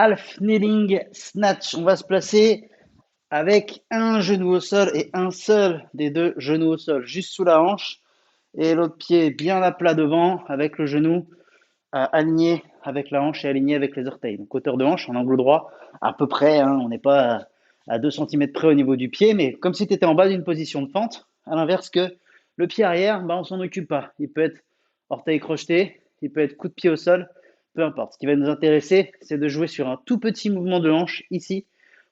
half kneeling snatch. On va se placer avec un genou au sol et un seul des deux genoux au sol, juste sous la hanche. Et l'autre pied bien à plat devant, avec le genou aligné avec la hanche et aligné avec les orteils. Donc hauteur de hanche en angle droit, à peu près, hein, on n'est pas à 2 cm près au niveau du pied, mais comme si tu étais en bas d'une position de fente, à l'inverse que le pied arrière, bah, on s'en occupe pas. Il peut être orteil crocheté, il peut être coup de pied au sol, peu importe. Ce qui va nous intéresser, c'est de jouer sur un tout petit mouvement de hanche ici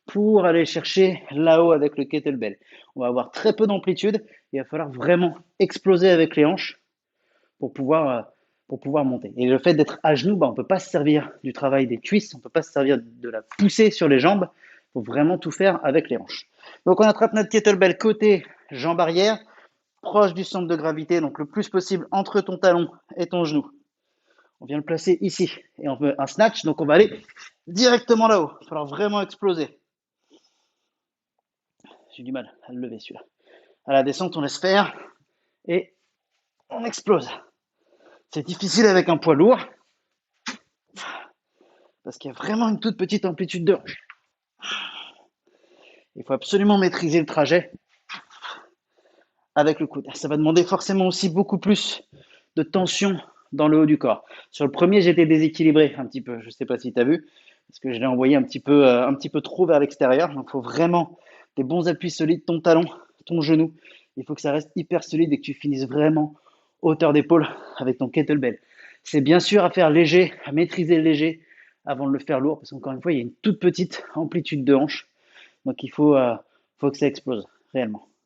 pour aller chercher là-haut avec le kettlebell. On va avoir très peu d'amplitude, il va falloir vraiment exploser avec les hanches pour pouvoir monter. Et le fait d'être à genoux, bah, on ne peut pas se servir du travail des cuisses, on ne peut pas se servir de la poussée sur les jambes, il faut vraiment tout faire avec les hanches. Donc on attrape notre kettlebell côté jambe arrière, proche du centre de gravité, donc le plus possible entre ton talon et ton genou. On vient le placer ici et on veut un snatch, donc on va aller directement là-haut. Il va falloir vraiment exploser. J'ai du mal à le lever celui-là. À la descente, on laisse faire et on explose. C'est difficile avec un poids lourd parce qu'il y a vraiment une toute petite amplitude de hanche. Il faut absolument maîtriser le trajet avec le coude. Ça va demander forcément aussi beaucoup plus de tension dans le haut du corps. Sur le premier, j'étais déséquilibré un petit peu. Je ne sais pas si tu as vu, parce que je l'ai envoyé un petit peu trop vers l'extérieur. Donc, il faut vraiment des bons appuis solides, ton talon, ton genou. Il faut que ça reste hyper solide et que tu finisses vraiment hauteur d'épaule avec ton kettlebell. C'est bien sûr à faire léger, à maîtriser le léger avant de le faire lourd, parce qu'encore une fois, il y a une toute petite amplitude de hanche. Donc, faut que ça explose réellement.